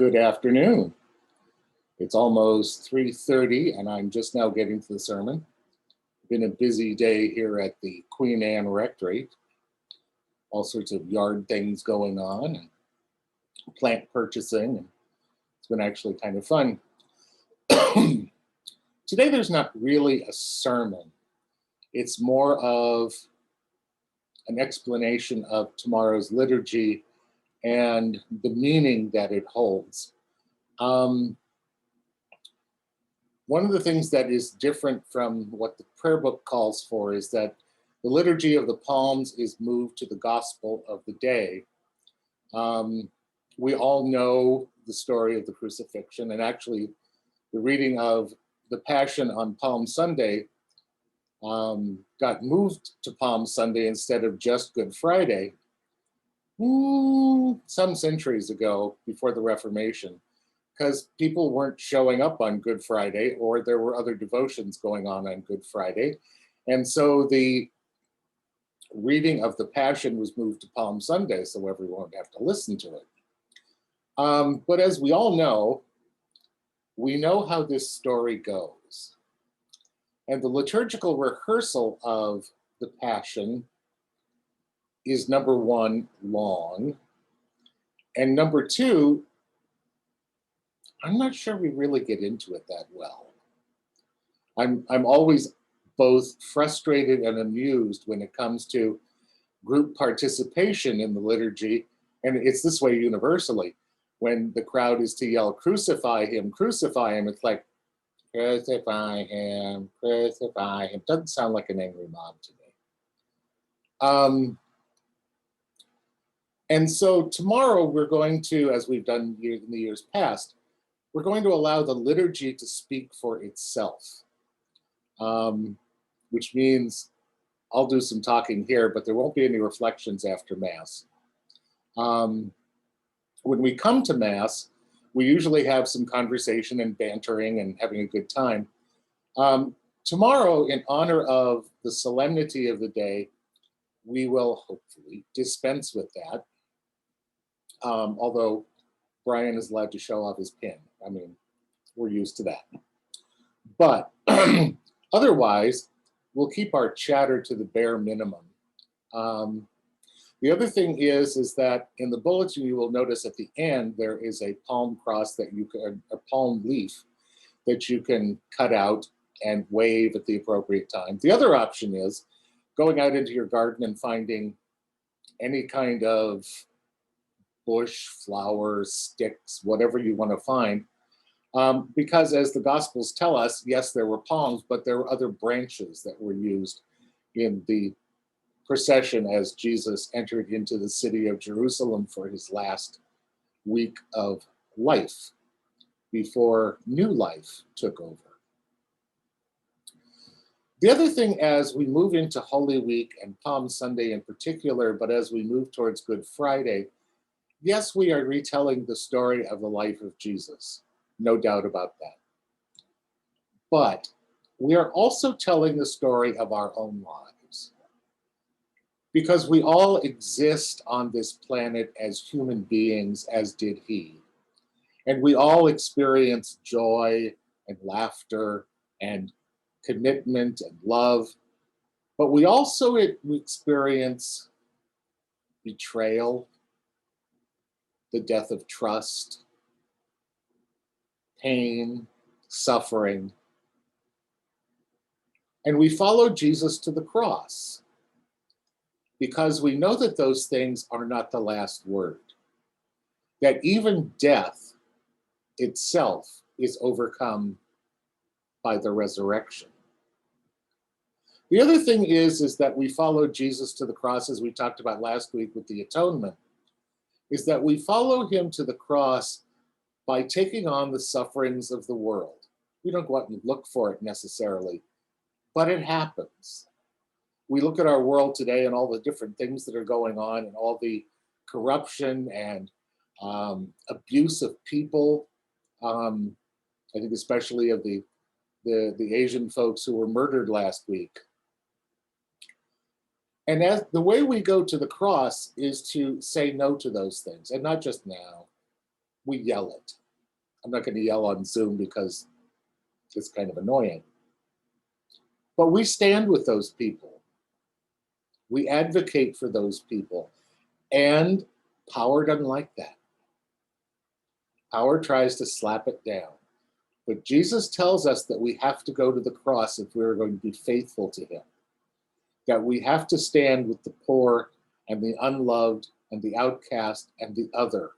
Good afternoon. It's almost 3:30 and I'm just now getting to the sermon. Been a busy day here at the Queen Anne Rectory. All sorts of yard things going on and plant purchasing. And it's been actually kind of fun. Today there's not really a sermon. It's more of an explanation of tomorrow's liturgy and the meaning that it holds. One of the things that is different from what the prayer book calls for is that the Liturgy of the Palms is moved to the Gospel of the day. We all know the story of the crucifixion, and actually the reading of the Passion on Palm Sunday got moved to Palm Sunday instead of just Good Friday some centuries ago before the Reformation, because people weren't showing up on Good Friday, or there were other devotions going on Good Friday. And so the reading of the Passion was moved to Palm Sunday so everyone would have to listen to it. But as we all know, we know how this story goes. And the liturgical rehearsal of the Passion is, number one, long. And number two, I'm not sure we really get into it that well. I'm always both frustrated and amused when it comes to group participation in the liturgy, and it's this way universally. When the crowd is to yell, crucify him, it's like, crucify him, crucify him. Doesn't sound like an angry mob to me. And so tomorrow we're going to, as we've done in the years past, we're going to allow the liturgy to speak for itself, which means I'll do some talking here, but there won't be any reflections after Mass. When we come to Mass, we usually have some conversation and bantering and having a good time. Tomorrow, in honor of the solemnity of the day, we will hopefully dispense with that. Although Brian is allowed to show off his pin. I mean, we're used to that. But otherwise, we'll keep our chatter to the bare minimum. The other thing is that in the bulletin, you will notice at the end, there is a palm cross that you can, a palm leaf that you can cut out and wave at the appropriate time. The other option is going out into your garden and finding any kind of bush, flowers, sticks, whatever you want to find. Because as the Gospels tell us, yes, there were palms, but there were other branches that were used in the procession as Jesus entered into the city of Jerusalem for his last week of life before new life took over. The other thing, as we move into Holy Week and Palm Sunday in particular, but as we move towards Good Friday, yes, we are retelling the story of the life of Jesus, no doubt about that. But we are also telling the story of our own lives, because we all exist on this planet as human beings, as did he. And we all experience joy and laughter and commitment and love, but we also experience betrayal, the death of trust, pain, suffering. And we follow Jesus to the cross because we know that those things are not the last word, that even death itself is overcome by the resurrection. The other thing is that we follow Jesus to the cross, as we talked about last week with the atonement, is that we follow him to the cross by taking on the sufferings of the world. We don't go out and look for it necessarily, but it happens. We look at our world today and all the different things that are going on and all the corruption and abuse of people. I think especially of the Asian folks who were murdered last week. And as the way we go to the cross is to say no to those things, and not just now, we yell it. I'm not going to yell on Zoom because it's kind of annoying. But we stand with those people. We advocate for those people. And power doesn't like that. Power tries to slap it down. But Jesus tells us that we have to go to the cross if we're going to be faithful to him. That we have to stand with the poor and the unloved and the outcast and the other.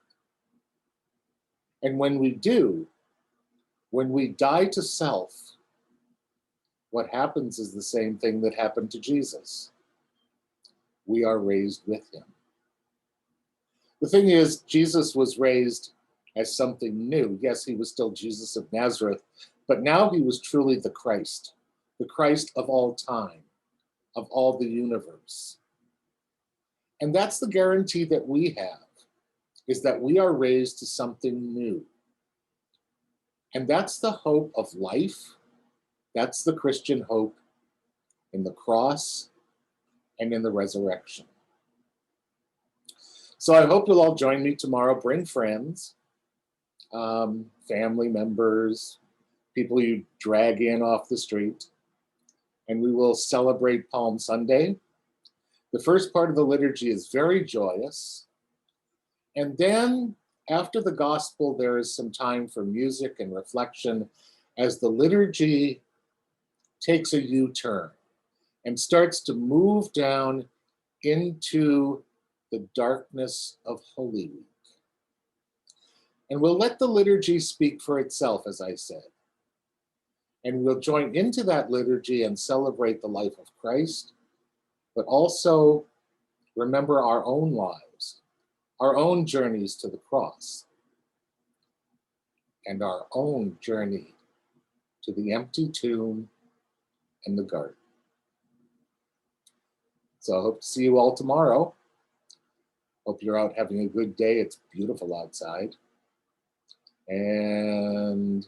And when we do, when we die to self, what happens is the same thing that happened to Jesus. We are raised with him. The thing is, Jesus was raised as something new. Yes, he was still Jesus of Nazareth, but now he was truly the Christ of all time, of all the universe. And that's the guarantee that we have, is that we are raised to something new. And that's the hope of life. That's the Christian hope in the cross and in the resurrection. So I hope you'll all join me tomorrow. Bring friends, family members, people you drag in off the street, and we will celebrate Palm Sunday. The first part of the liturgy is very joyous. And then after the gospel, there is some time for music and reflection as the liturgy takes a U-turn and starts to move down into the darkness of Holy Week. And we'll let the liturgy speak for itself, as I said. And we'll join into that liturgy and celebrate the life of Christ, but also remember our own lives, our own journeys to the cross, and our own journey to the empty tomb and the garden. So I hope to see you all tomorrow. Hope you're out having a good day. It's beautiful outside. And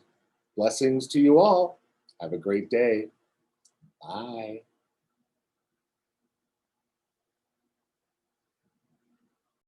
blessings to you all. Have a great day. Bye.